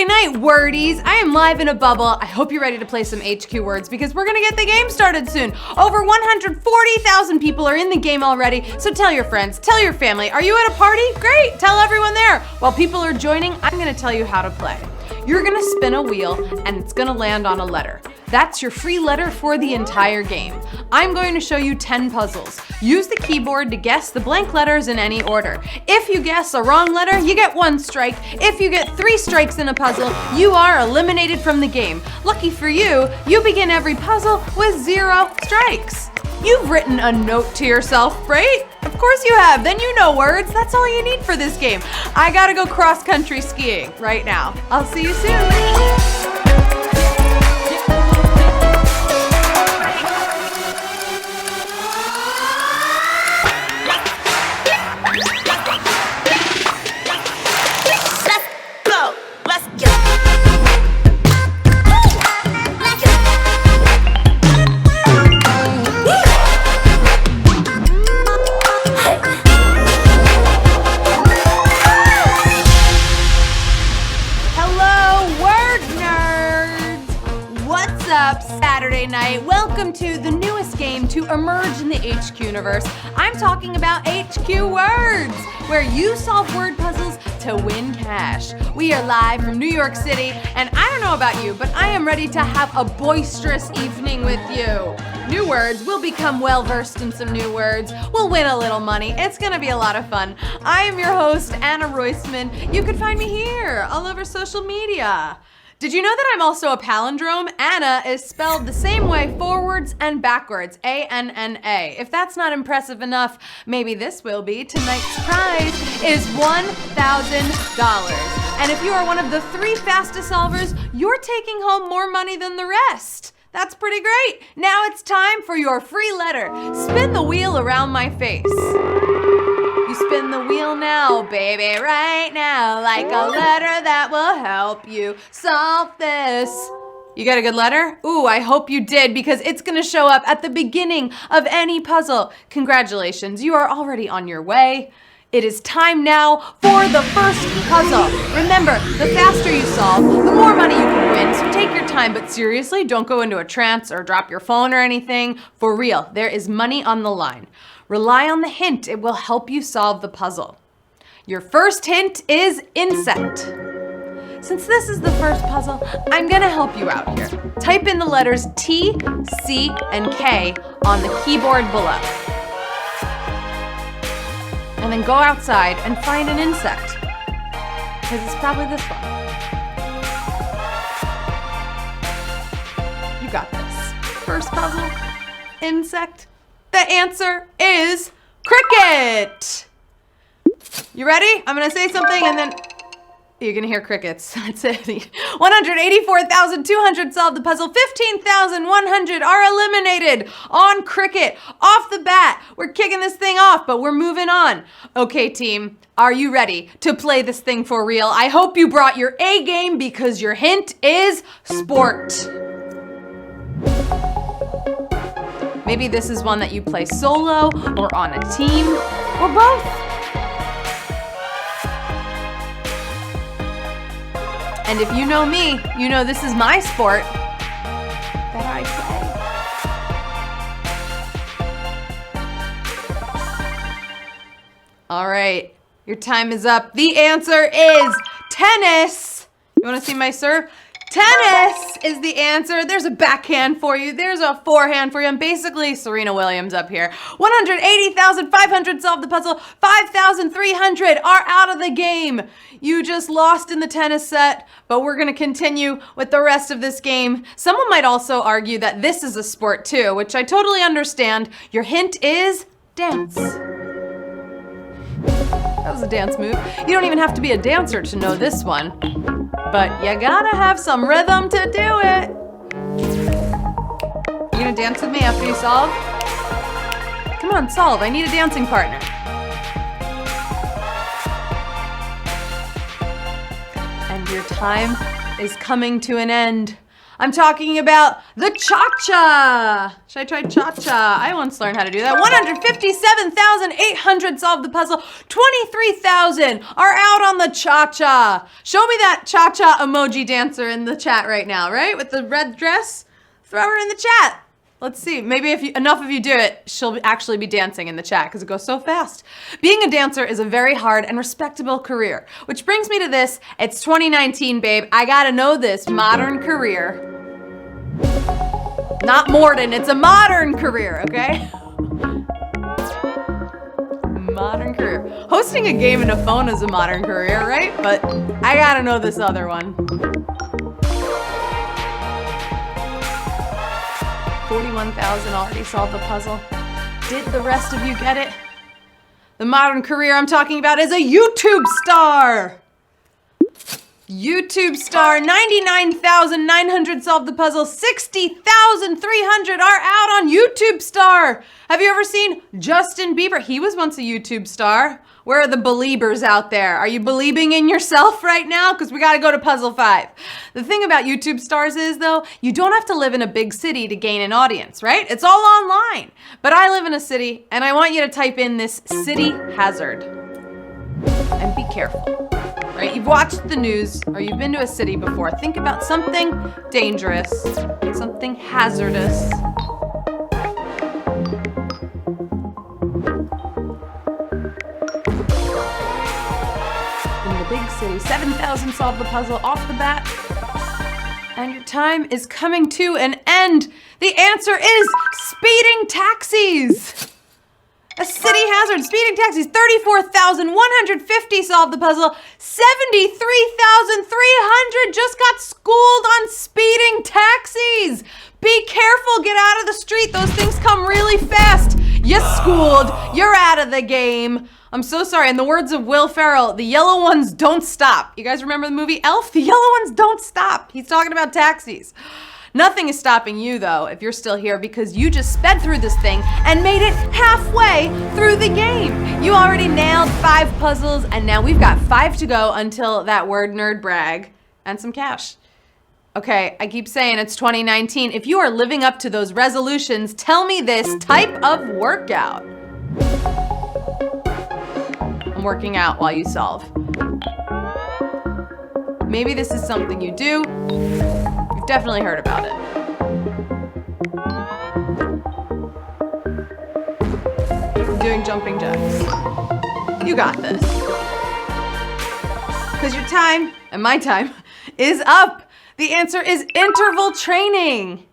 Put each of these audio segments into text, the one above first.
night, wordies. I am live in a bubble. I hope you're ready to play some HQ words because we're gonna get the game started soon. Over 140,000 people are in the game already, so tell your friends, tell your family. Are you at a party? Great, tell everyone there. While people are joining, I'm gonna tell you how to play. You're gonna spin a wheel and it's gonna land on a letter. That's your free letter for the entire game. I'm going to show you 10 puzzles. Use the keyboard to guess the blank letters in any order. If you guess a wrong letter, you get 1 strike. If you get 3 strikes in a puzzle, you are eliminated from the game. Lucky for you, you begin every puzzle with 0 strikes. You've written a note to yourself, right? Of course you have, then you know words. That's all you need for this game. I gotta go cross-country skiing right now. I'll see you soon. Saturday night. Welcome to the newest game to emerge in the HQ universe. I'm talking about HQ Words, where you solve word puzzles to win cash. We are live from New York City, and I don't know about you, but I am ready to have a boisterous evening with you. New words, we'll become well-versed in some new words. We'll win a little money. It's gonna be a lot of fun. I am your host, Anna Roisman. You can find me here, all over social media. Did you know that I'm also a palindrome? Anna is spelled the same way forwards and backwards, A-N-N-A. If that's not impressive enough, maybe this will be. Tonight's prize is $1,000. And if you are one of the 3 fastest solvers, you're taking home more money than the rest. That's pretty great. Now it's time for your free letter. Spin the wheel around my face. You spin the wheel now, baby, right now, like a letter that will help you solve this. You got a good letter? Ooh, I hope you did, because it's gonna show up at the beginning of any puzzle. Congratulations, you are already on your way. It is time now for the first puzzle. Remember, the faster you solve, the more money you can win, so take your time, but seriously, don't go into a trance or drop your phone or anything. For real, there is money on the line. Rely on the hint, it will help you solve the puzzle. Your first hint is insect. Since this is the first puzzle, I'm gonna help you out here. Type in the letters T, C, and K on the keyboard below. And then go outside and find an insect. Because it's probably this one. You got this. First puzzle, insect. The answer is cricket. You ready? I'm gonna say something and then you're gonna hear crickets. That's it. 184,200 solved the puzzle. 15,100 are eliminated on cricket. Off the bat, we're kicking this thing off, but we're moving on. Okay, team, are you ready to play this thing for real? I hope you brought your A game because your hint is sport. Maybe this is one that you play solo or on a team or both. And if you know me, you know this is my sport that I play. All right, your time is up. The answer is tennis. You wanna see my serve? Tennis is the answer. There's a backhand for you. There's a forehand for you. I'm basically Serena Williams up here. 180,500 solved the puzzle. 5,300 are out of the game. You just lost in the tennis set, but we're gonna continue with the rest of this game. Someone might also argue that this is a sport too, which I totally understand. Your hint is dance. That was a dance move. You don't even have to be a dancer to know this one. But you gotta have some rhythm to do it. You gonna dance with me after you solve? Come on, solve. I need a dancing partner. And your time is coming to an end. I'm talking about the cha-cha. Should I try cha-cha? I once learned how to do that. 157,800 solved the puzzle. 23,000 are out on the cha-cha. Show me that cha-cha emoji dancer in the chat right now, right? With the red dress. Throw her in the chat. Let's see. Maybe if enough of you do it, she'll actually be dancing in the chat because it goes so fast. Being a dancer is a very hard and respectable career. Which brings me to this. It's 2019, babe. I gotta know this. Modern career. Not Morden. It's a modern career, okay? Modern career. Hosting a game in a phone is a modern career, right? But I gotta know this other one. 41,000 already solved the puzzle. Did the rest of you get it? The modern career I'm talking about is a YouTube star. YouTube star, 99,900 solved the puzzle. 60,300 are out on YouTube star. Have you ever seen Justin Bieber? He was once a YouTube star. Where are the believers out there? Are you believing in yourself right now? Because we got to go to puzzle 5. The thing about YouTube stars is, though, you don't have to live in a big city to gain an audience, right? It's all online. But I live in a city, and I want you to type in this city hazard. And be careful. Right? You've watched the news or you've been to a city before. Think about something dangerous, something hazardous. In the big city, 7,000 solved the puzzle off the bat. And your time is coming to an end. The answer is speeding taxis. A city hazard, speeding taxis, 34,150 solved the puzzle. 73,300 just got schooled on speeding taxis. Be careful, get out of the street. Those things come really fast. You schooled, you're out of the game. I'm so sorry. In the words of Will Ferrell, the yellow ones don't stop. You guys remember the movie Elf? The yellow ones don't stop. He's talking about taxis. Nothing is stopping you, though, if you're still here, because you just sped through this thing and made it halfway through the game. You already nailed 5 puzzles, and now we've got 5 to go until that word nerd brag and some cash. Okay, I keep saying it's 2019. If you are living up to those resolutions, tell me this type of workout. I'm working out while you solve. Maybe this is something you do. You've definitely heard about it. I'm doing jumping jacks. You got this. Because your time, and my time, is up. The answer is interval training.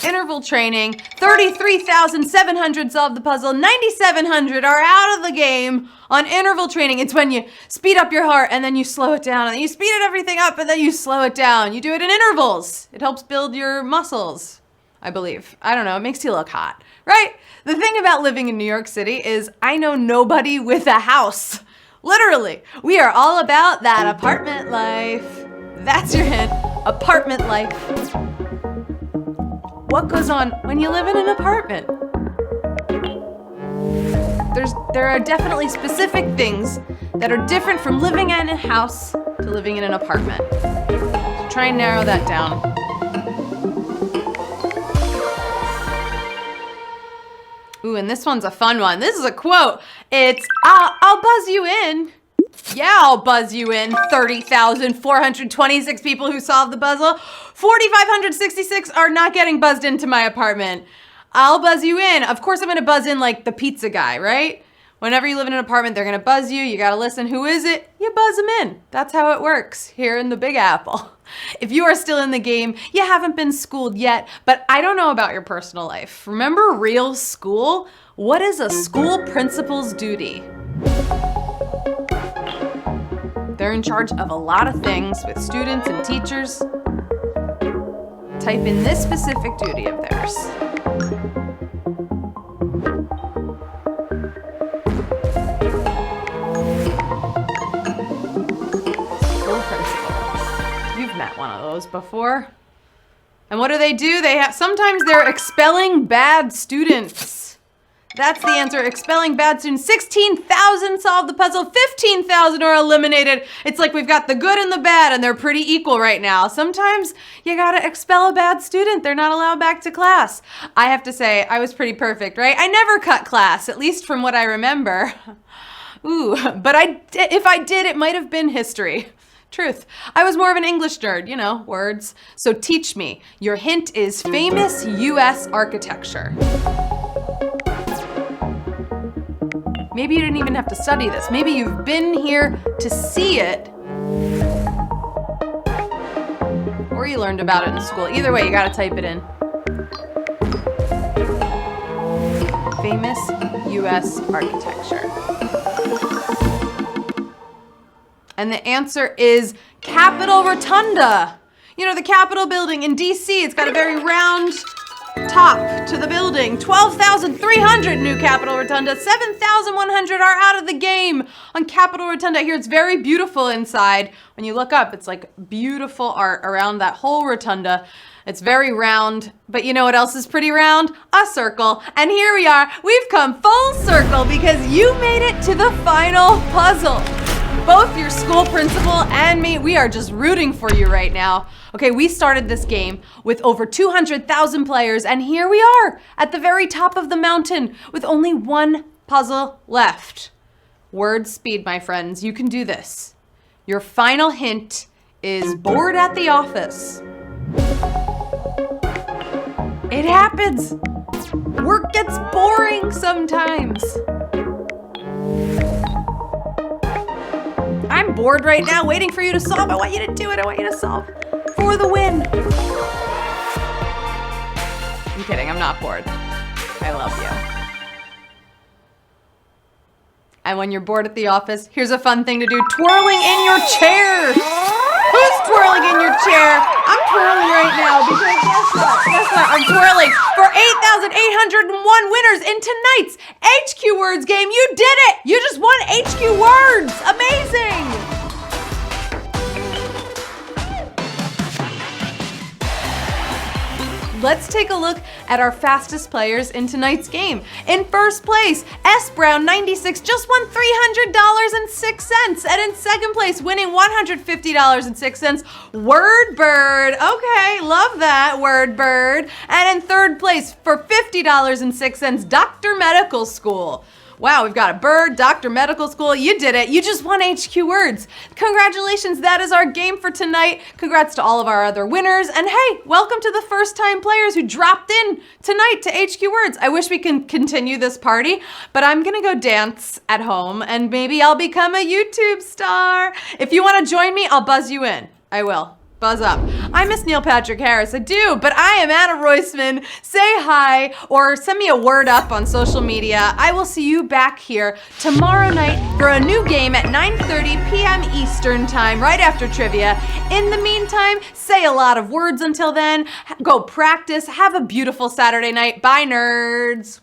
Interval training, 33,700 solved the puzzle, 9,700 are out of the game on interval training. It's when you speed up your heart and then you slow it down and then you speed everything up and then you slow it down. You do it in intervals. It helps build your muscles, I believe. I don't know, it makes you look hot, right? The thing about living in New York City is I know nobody with a house. Literally, we are all about that apartment life. That's your hint, apartment life. What goes on when you live in an apartment? There are definitely specific things that are different from living in a house to living in an apartment. So try and narrow that down. Ooh, and this one's a fun one. This is a quote. It's, I'll buzz you in. Yeah, I'll buzz you in. 30,426 people who solved the puzzle. 4,566 are not getting buzzed into my apartment. I'll buzz you in. Of course, I'm going to buzz in like the pizza guy, right? Whenever you live in an apartment, they're going to buzz you. You got to listen. Who is it? You buzz them in. That's how it works here in the Big Apple. If you are still in the game, you haven't been schooled yet, but I don't know about your personal life. Remember real school? What is a school principal's duty? They're in charge of a lot of things with students and teachers. Type in this specific duty of theirs. School principal. You've met one of those before. And what do? Sometimes they're expelling bad students. That's the answer. Expelling bad students. 16,000 solved the puzzle. 15,000 are eliminated. It's like we've got the good and the bad, and they're pretty equal right now. Sometimes you gotta expel a bad student. They're not allowed back to class. I have to say, I was pretty perfect, right? I never cut class, at least from what I remember. Ooh, but if I did, it might have been history. Truth. I was more of an English nerd, you know, words. So teach me. Your hint is famous U.S. architecture. Maybe you didn't even have to study this. Maybe you've been here to see it. Or you learned about it in school. Either way, you gotta type it in. Famous U.S. architecture. And the answer is Capitol Rotunda. You know, the Capitol building in D.C., it's got a very round top to the building. 12,300 new Capitol Rotunda. 7,100 are out of the game on Capitol Rotunda. I hear it's very beautiful inside. When you look up, it's like beautiful art around that whole rotunda. It's very round, but you know what else is pretty round? A circle. And here we are. We've come full circle because you made it to the final puzzle. Both your school principal and me, we are just rooting for you right now. Okay, we started this game with over 200,000 players, and here we are at the very top of the mountain with only one puzzle left. Word speed, my friends. You can do this. Your final hint is bored at the office. It happens. Work gets boring sometimes. I'm bored right now waiting for you to solve. I want you to do it. I want you to solve for the win. I'm kidding. I'm not bored. I love you. And when you're bored at the office, here's a fun thing to do. Twirling in your chair. Who's twirling in your chair? I'm twirling right now because guess what? I'm twirling for 8,801 winners in tonight's HQ Words game. You did it! You just won HQ Words! Amazing! Let's take a look at our fastest players in tonight's game. In first place, S Brown 96 just won $300.06. And in second place, winning $150.06, Word Bird. Okay, love that, Word Bird. And in third place, for $50.06, Dr. Medical School. Wow, we've got a bird, Dr. Medical School. You did it. You just won HQ Words. Congratulations. That is our game for tonight. Congrats to all of our other winners. And hey, welcome to the first-time players who dropped in tonight to HQ Words. I wish we can continue this party, but I'm going to go dance at home and maybe I'll become a YouTube star. If you want to join me, I'll buzz you in. I will. Buzz up. I miss Neil Patrick Harris, I do, but I am Anna Roisman. Say hi or send me a word up on social media. I will see you back here tomorrow night for a new game at 9:30 p.m. Eastern time, right after trivia. In the meantime, say a lot of words until then. Go practice. Have a beautiful Saturday night. Bye, nerds.